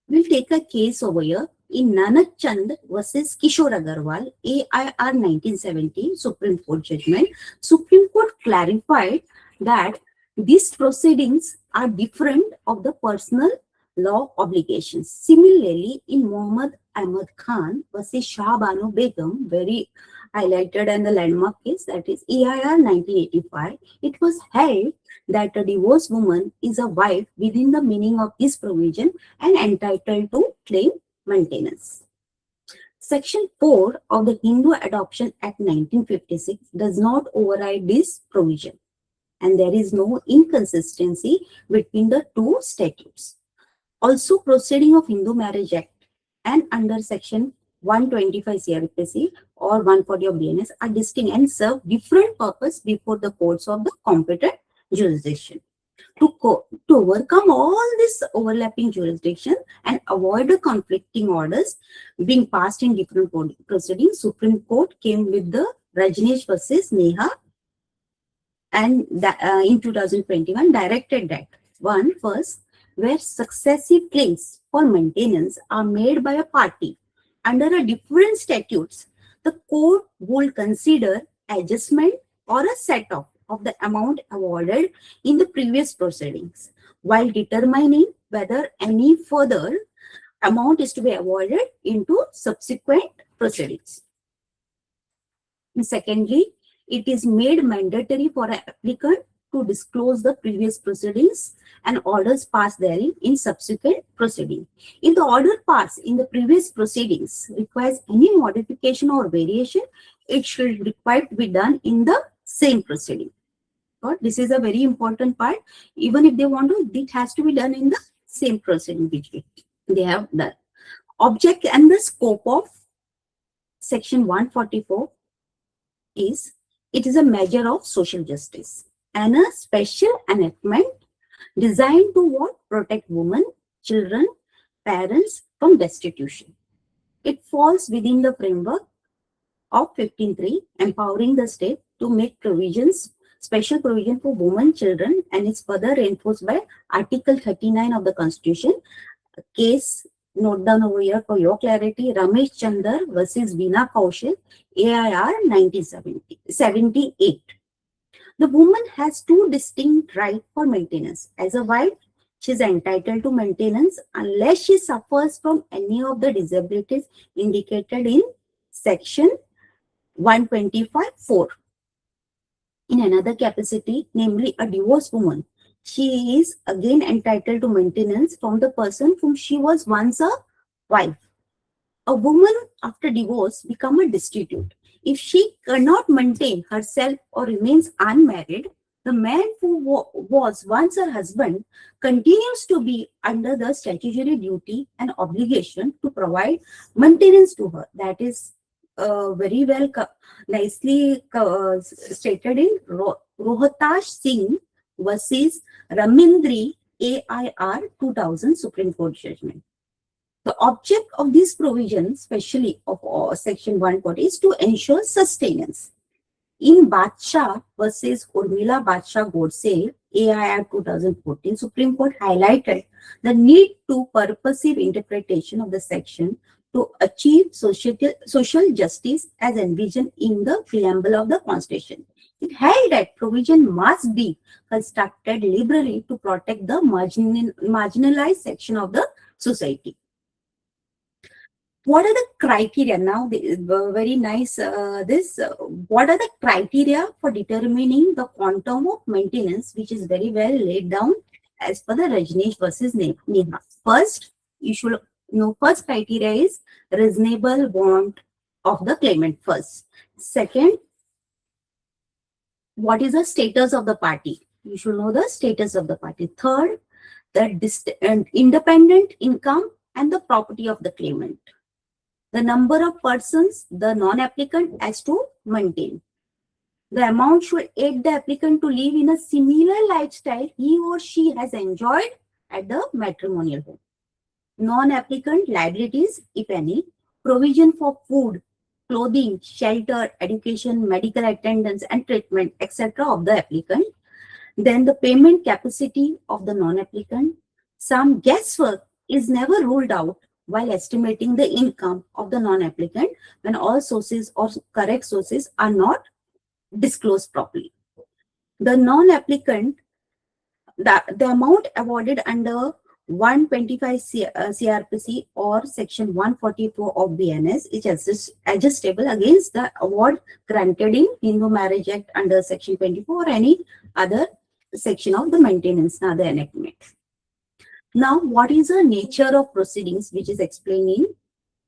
We'll take a case over here in Nanak Chand versus Kishore Agarwal, AIR 1970, Supreme Court judgment. Supreme Court clarified that these proceedings are different of the personal law obligations. Similarly, in Muhammad Ahmad Khan versus Shah Banu Begum, very highlighted and the landmark case, that is AIR 1985, it was held that a divorced woman is a wife within the meaning of this provision and entitled to claim maintenance. Section 4 of the Hindu Adoption Act 1956 does not override this provision, and there is no inconsistency between the two statutes. Also, proceeding of Hindu Marriage Act and under section 125 CRPC or 140 of BNS are distinct and serve different purpose before the courts of the competent jurisdiction. To overcome all this overlapping jurisdiction and avoid the conflicting orders being passed in different proceedings, Supreme Court came with the Rajneesh versus Neha and in 2021 directed that first, where successive claims for maintenance are made by a party under a different statutes, the court will consider adjustment or a set-off of the amount awarded in the previous proceedings while determining whether any further amount is to be awarded into subsequent proceedings. And secondly, it is made mandatory for an applicant to disclose the previous proceedings and orders passed therein in subsequent proceeding. If the order passed in the previous proceedings requires any modification or variation, it should require to be done in the same proceeding. But this is a very important part. Even if they want to, it has to be done in the same proceeding which they have done. Object and the scope of section 144 is, it is a measure of social justice and a special enactment designed to what? Protect women, children, parents from destitution. It falls within the framework of 15.3, empowering the state to make provisions, special provision for women, children, and is further reinforced by Article 39 of the Constitution. A case, note down over here for your clarity, Ramesh Chandar versus Veena Kaushal, AIR 1978. The woman has two distinct rights for maintenance. As a wife, she is entitled to maintenance unless she suffers from any of the disabilities indicated in section 125(4). In another capacity, namely a divorced woman, she is again entitled to maintenance from the person whom she was once a wife. A woman after divorce becomes a destitute. If she cannot maintain herself or remains unmarried, the man who was once her husband continues to be under the statutory duty and obligation to provide maintenance to her. That is very well nicely stated in Rohtash Singh versus Ramindri, AIR 2000 Supreme Court judgment. The object of this provision, especially of Section 140, is to ensure sustenance. In Badshah versus Urmila Badshah Godse, AIR 2014, Supreme Court highlighted the need to purposive interpretation of the section to achieve social justice as envisioned in the preamble of the Constitution. It held that provision must be constructed liberally to protect the marginalized section of the society. What are the criteria now? Very nice. What are the criteria for determining the quantum of maintenance, which is very well laid down as per the Rajneesh versus Neha. First, you should know, first criteria is reasonable want of the claimant. First, second, what is the status of the party? You should know the status of the party. Third, the independent income and the property of the claimant. The number of persons the non-applicant has to maintain. The amount should aid the applicant to live in a similar lifestyle he or she has enjoyed at the matrimonial home. Non-applicant liabilities, if any, provision for food, clothing, shelter, education, medical attendance and treatment, etc. of the applicant. Then the payment capacity of the non-applicant. Some guesswork is never ruled out while estimating the income of the non-applicant when all sources or correct sources are not disclosed properly. The non-applicant, the amount awarded under 125 CRPC or Section 144 of BNS is adjustable against the award granted in Hindu Marriage Act under Section 24 or any other section of the maintenance, other enactment. Now, what is the nature of proceedings which is explained in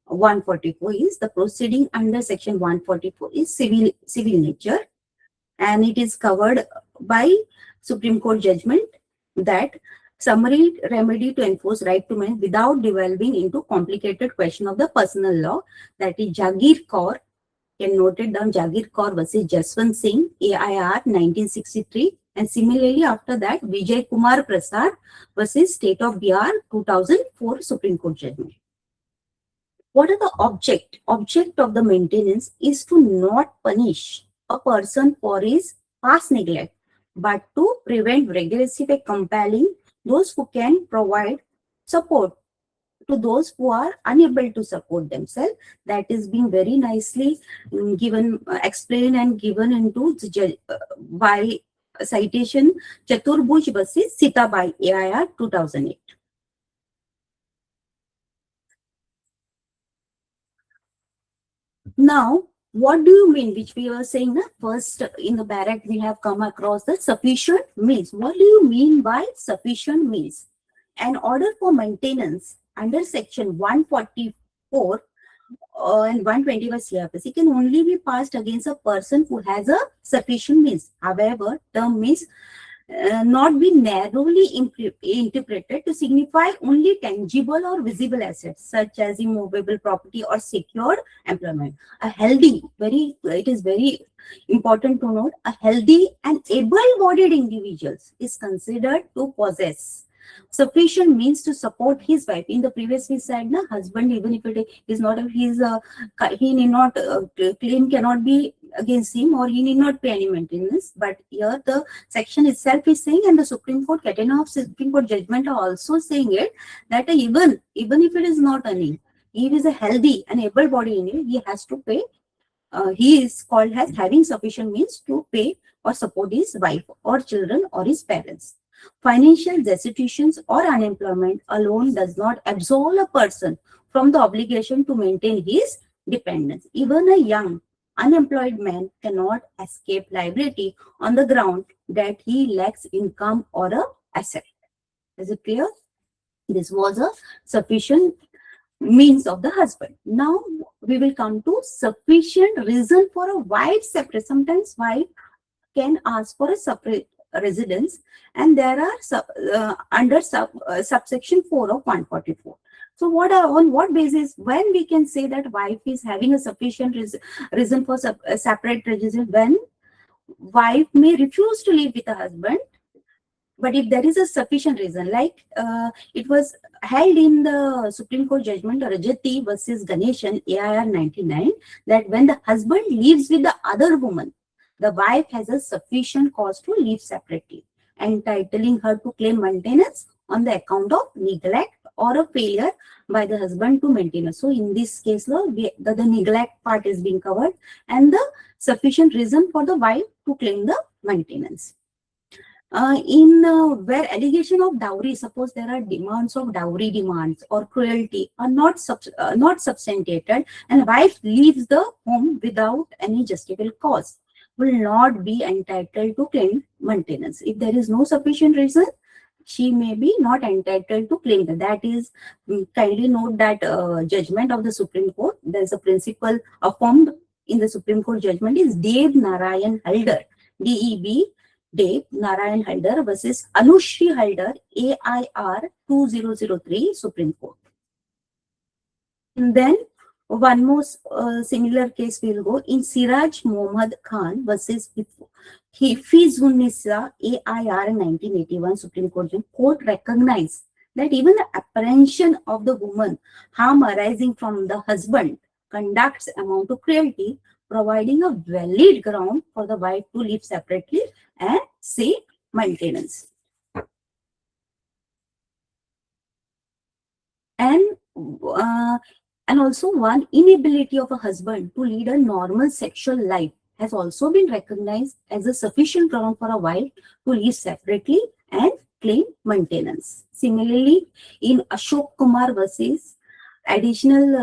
144 is the proceeding under Section 144 is civil nature, and it is covered by Supreme Court judgment that summary remedy to enforce right to marriage without delving into complicated question of the personal law, that is Jagir Kaur. Can note it down, Jagir Kaur versus Jaswant Singh, AIR 1963. And similarly, after that, Vijay Kumar Prasad versus State of Bihar 2004 Supreme Court judgment. What are the object? Object of the maintenance is to not punish a person for his past neglect, but to prevent regressive and compelling those who can provide support to those who are unable to support themselves. That is being very nicely given, explained and given into by citation Chaturbhuj versus Sitabai, AIR 2008. Now, what do you mean, which we were saying first in the barrack we have come across the sufficient means. What do you mean by sufficient means? An order for maintenance under Section 144 and 125 CRPC can only be passed against a person who has a sufficient means. However, term means not be narrowly interpreted to signify only tangible or visible assets such as immovable property or secured employment. A healthy, it is very important to note, a healthy and able-bodied individual is considered to possess sufficient means to support his wife. In the previous we said, husband, even if it is not, he need not claim cannot be against him, or he need not pay any maintenance. But here the section itself is saying, and the Supreme Court, Kadam of Supreme Court judgment are also saying it, that even if it is not earning, he is a healthy and able-bodied individual, he has to pay. He is called as having sufficient means to pay or support his wife or children or his parents. Financial destitutions or unemployment alone does not absolve a person from the obligation to maintain his dependence. Even a young, unemployed man cannot escape liability on the ground that he lacks income or an asset. Is it clear? This was a sufficient means of the husband. Now we will come to sufficient reason for a wife separate. Sometimes wife can ask for a separate residence, and there are under subsection 4 of 144. So on what basis, when we can say that wife is having a sufficient reason for separate residence? When wife may refuse to live with a husband But if there is a sufficient reason, like it was held in the Supreme Court judgment Rajati versus Ganeshan AIR 99, that when the husband lives with the other woman, the wife has a sufficient cause to live separately, entitling her to claim maintenance on the account of neglect or a failure by the husband to maintain her. So in this case law, the neglect part is being covered and the sufficient reason for the wife to claim the maintenance. In where allegation of dowry, suppose there are demands of dowry demands or cruelty are not substantiated, and wife leaves the home without any justifiable cause, will not be entitled to claim maintenance. If there is no sufficient reason, she may be not entitled to claim that. That is, kindly note that judgment of the Supreme Court, there is a principle affirmed in the Supreme Court judgment is Dev Narayan Halder, DEB Dev Narayan Halder versus Anushri Halder, AIR 2003, Supreme Court. And then one more similar case will go in Siraj Mohammad Khan versus Hifizunisa, AIR 1981, Supreme Court. Court recognized that even the apprehension of the woman, harm arising from the husband, conducts amount to cruelty, providing a valid ground for the wife to live separately and seek maintenance. And also one inability of a husband to lead a normal sexual life has also been recognized as a sufficient ground for a wife to live separately and claim maintenance. Similarly, in Ashok Kumar versus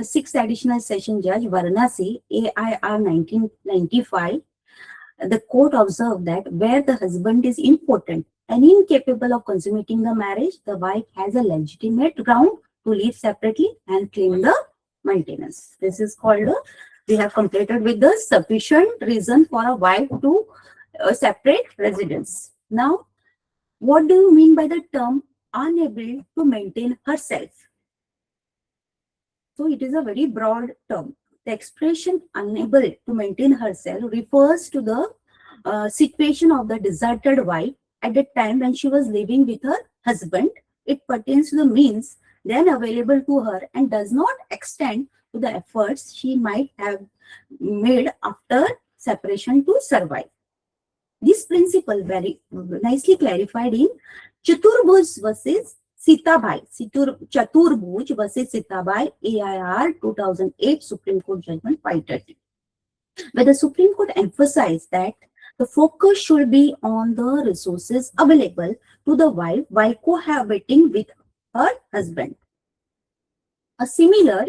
sixth additional session judge Varanasi, AIR 1995, the court observed that where the husband is impotent and incapable of consummating the marriage, the wife has a legitimate ground to live separately and claim the maintenance. This is called we have completed with the sufficient reason for a wife to separate residence. Now, what do you mean by the term unable to maintain herself? So it is a very broad term. The expression unable to maintain herself refers to the situation of the deserted wife at the time when she was living with her husband. It pertains to the means then available to her and does not extend to the efforts she might have made after separation to survive. This principle very nicely clarified in Chaturbhuj versus Sitabai, Chaturbhuj versus Sitabai, AIR 2008, Supreme Court judgment 530, where the Supreme Court emphasized that the focus should be on the resources available to the wife while cohabiting with her husband. A similar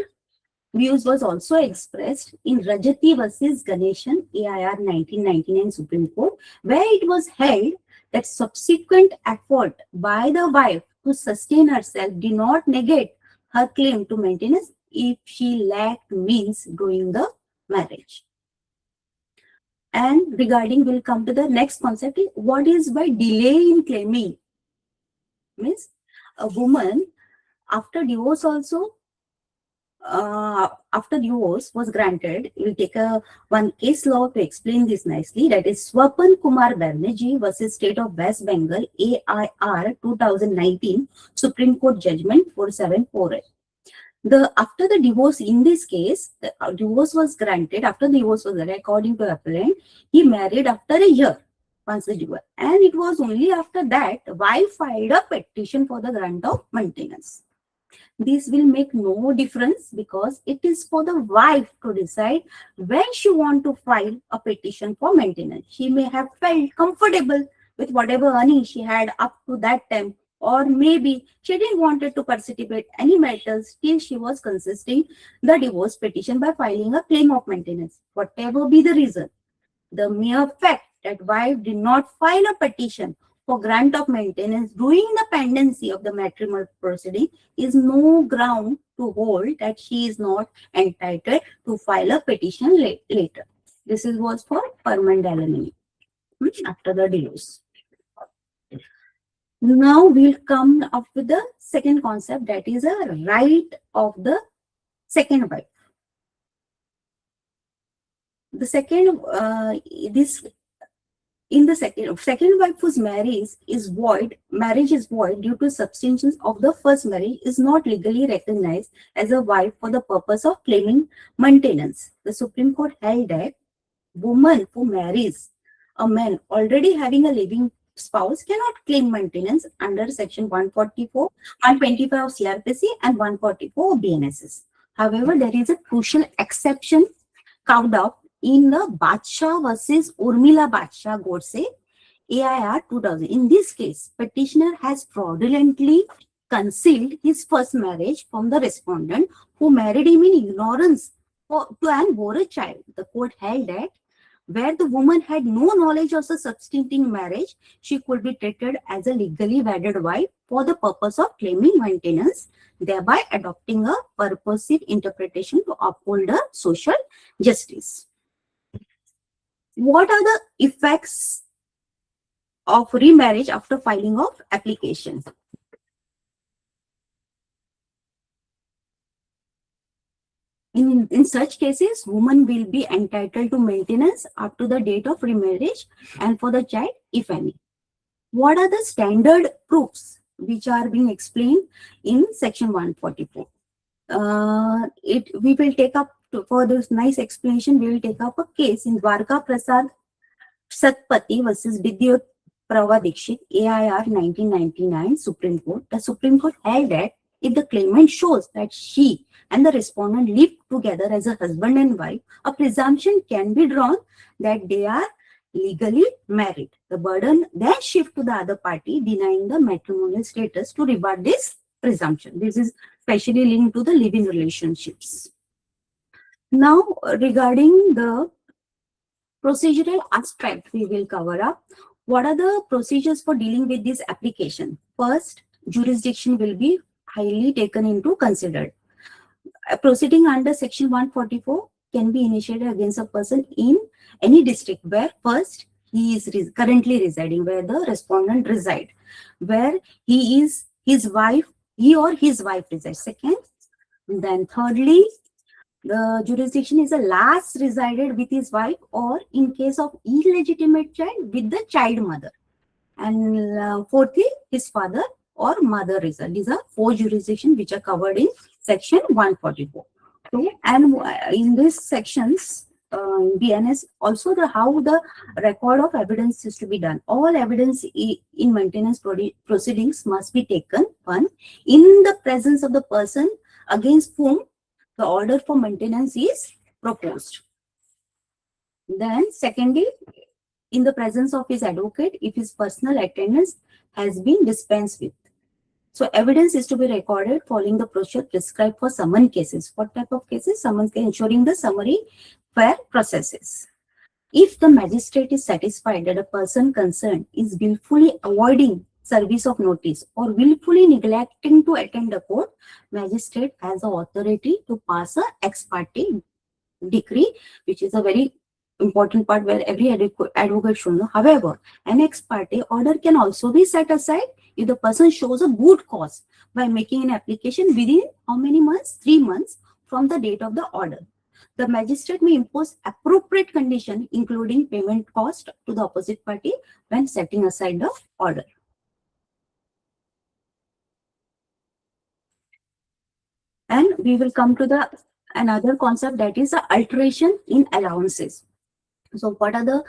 views was also expressed in Rajati versus Ganeshan, AIR 1999, Supreme Court, where it was held that subsequent effort by the wife to sustain herself did not negate her claim to maintenance if she lacked means during the marriage. And regarding, we'll come to the next concept, what is by delay in claiming? Means a woman after divorce also, after divorce was granted, we'll take one case law to explain this nicely. That is Swapan Kumar Banerjee versus State of West Bengal, AIR 2019, Supreme Court judgment 4748. After the divorce, in this case, the divorce was granted. After the divorce was granted, according to appellant, he married after a year once the divorce, and it was only after that wife filed a petition for the grant of maintenance. This will make no difference because it is for the wife to decide when she wants to file a petition for maintenance. She may have felt comfortable with whatever earning she had up to that time, or maybe she didn't want to participate any matters till she was consisting the divorce petition by filing a claim of maintenance. Whatever be the reason, the mere fact that wife did not file a petition for grant of maintenance during the pendency of the matrimonial proceeding is no ground to hold that she is not entitled to file a petition later. This was for permanent alimony after the divorce. Now we'll come up with the second concept, that is a right of the second wife. The second, this In the second wife whose marriage is void due to substances of the first marriage is not legally recognized as a wife for the purpose of claiming maintenance. The Supreme Court held that woman who marries a man already having a living spouse cannot claim maintenance under section 144, 125 of CRPC and 144 of BNSS. However, there is a crucial exception carved out in the Badshah versus Urmila Badshah Godse AIR 2000. In this case, petitioner has fraudulently concealed his first marriage from the respondent who married him in ignorance to and bore a child. The court held that where the woman had no knowledge of the substantive marriage, she could be treated as a legally wedded wife for the purpose of claiming maintenance, thereby adopting a purposive interpretation to uphold the social justice. What are the effects of remarriage after filing of application? In such cases, woman will be entitled to maintenance up to the date of remarriage and for the child, if any. What are the standard proofs which are being explained in section 144? We will take up, for this nice explanation, we will take up a case in Dwarka Prasad Satpati versus Vidyut Prava Dikshit, AIR 1999, Supreme Court. The Supreme Court held that if the claimant shows that she and the respondent live together as a husband and wife, a presumption can be drawn that they are legally married. The burden then shifts to the other party denying the matrimonial status to rebut this presumption. This is especially linked to the living relationships. Now, regarding the procedural aspect, we will cover up. What are the procedures for dealing with this application? First, jurisdiction will be highly taken into considered. A proceeding under section 144 can be initiated against a person in any district where first he is currently residing, where the respondent reside, where he or his wife resides. Second, then thirdly, the jurisdiction is a last resided with his wife or in case of illegitimate child with the child mother. And fourthly, his father or mother reside. These are 4 jurisdictions which are covered in section 144. Okay. And in these sections, BNS also how the record of evidence is to be done. All evidence in maintenance proceedings must be taken, one, in the presence of the person against whom the order for maintenance is proposed. Then secondly, in the presence of his advocate if his personal attendance has been dispensed with. So evidence is to be recorded following the procedure prescribed for summon cases. What type of cases? Summons, ensuring the summary fair processes. If the magistrate is satisfied that a person concerned is willfully avoiding service of notice or willfully neglecting to attend the court, magistrate has the authority to pass a ex parte decree, which is a very important part where every advocate should know. However, an ex parte order can also be set aside if the person shows a good cause by making an application within how many months? 3 months from the date of the order. The magistrate may impose appropriate condition, including payment cost to the opposite party when setting aside the order. And we will come to another concept, that is the alteration in allowances. So what are the,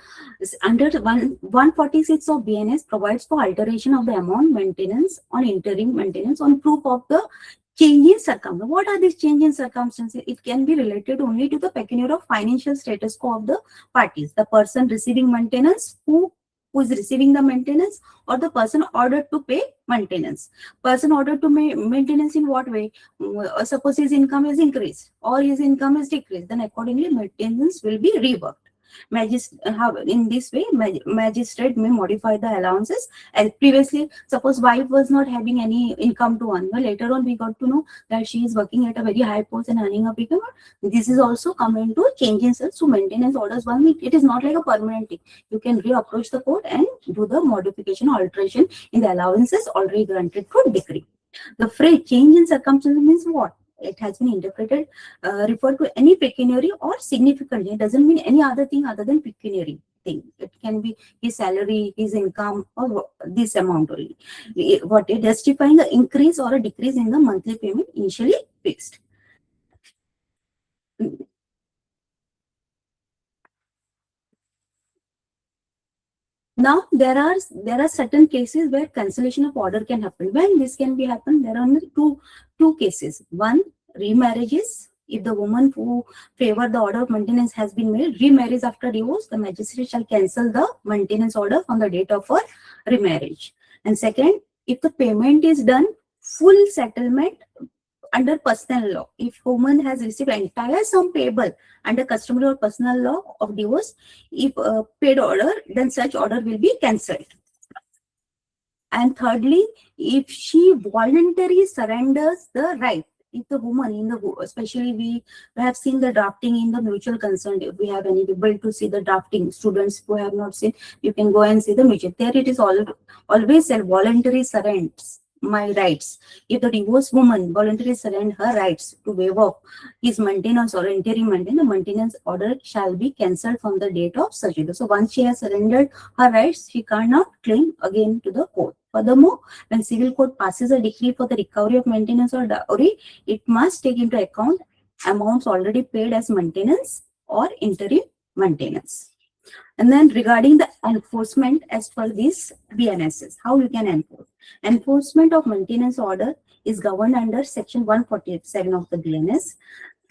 under 146 of BNS provides for alteration of the amount maintenance on interim maintenance on proof of the change in circumstances. What are these change in circumstances? It can be related only to the pecuniary or financial status quo of the parties. The person receiving maintenance, who is receiving the maintenance, or the person ordered to pay maintenance. Person ordered to maintenance in what way? Suppose his income is increased or his income is decreased, then accordingly maintenance will be reworked. In this way, magistrate may modify the allowances. As previously, suppose wife was not having any income to earn, but later on we got to know that she is working at a very high post and earning a big amount. This is also coming to change in sales. So maintenance orders, it is not like a permanent thing. You can re-approach the court and do the modification or alteration in the allowances already granted through decree. The phrase change in circumstances means what? it has been interpreted, referred to any pecuniary or significant. It doesn't mean any other thing other than pecuniary thing. It can be his salary, his income, or this amount only. What it justifying the increase or a decrease in the monthly payment initially fixed. Now there are certain cases where cancellation of order can happen. When this can be happen, there are only two cases. One, remarriages. If the woman who favored the order of maintenance has been made, remarries after divorce, the magistrate shall cancel the maintenance order on the date of her remarriage. And second, if the payment is done, full settlement under personal law. If woman has received entire sum payable under customary or personal law of divorce, if paid order, then such order will be cancelled. And thirdly, if she voluntarily surrenders the right, if the woman in the, especially we have seen the drafting in the mutual consent. If we have any people to see the drafting, students who have not seen, you can go and see the mutual. There it is always said voluntary surrenders my rights. If the divorced woman voluntarily surrender her rights to waive off his maintenance or interim maintenance, the maintenance order shall be cancelled from the date of such order. So once she has surrendered her rights, she cannot claim again to the court. Furthermore, when civil court passes a decree for the recovery of maintenance or dowry, it must take into account amounts already paid as maintenance or interim maintenance. And then regarding the enforcement as per these BNSs, how you can enforce. Enforcement of maintenance order is governed under section 147 of the BNS.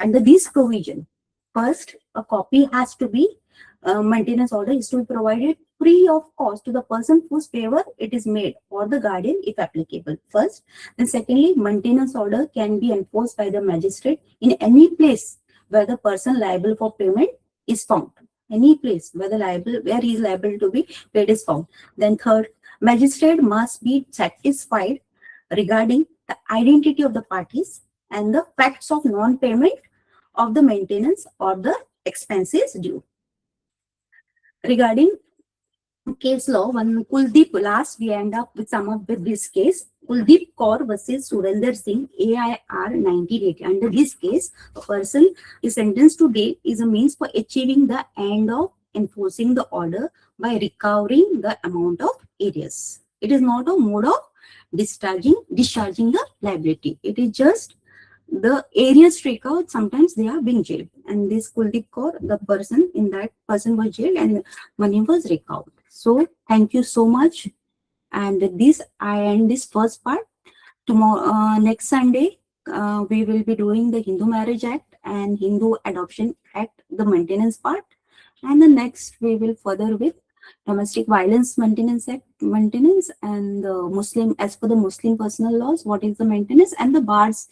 Under this provision, first, a copy has to be, maintenance order is to be provided free of cost to the person whose favor it is made or the guardian if applicable. First, and secondly, maintenance order can be enforced by the magistrate in any place where the person liable for payment is found. Any place where he is liable to be paid is found. Then third, magistrate must be satisfied regarding the identity of the parties and the facts of non-payment of the maintenance or the expenses due. Regarding case law, one Kuldeep, last we end up with this case. Kuldeep Kaur versus Surinder Singh, AIR 1980. Under this case, a person is sentenced to death is a means for achieving the end of enforcing the order by recovering the amount of arrears. It is not a mode of discharging the liability. It is just the arrears strike out. Sometimes they are being jailed. And this Kuldeep Kaur, the person was jailed and money was recovered. So thank you so much. And this I end this first part. Tomorrow, next Sunday, we will be doing the Hindu Marriage Act and Hindu Adoption Act, the maintenance part. And the next we will further with Domestic Violence Maintenance Act, maintenance, and the Muslim, as per the Muslim personal laws, what is the maintenance, and the bars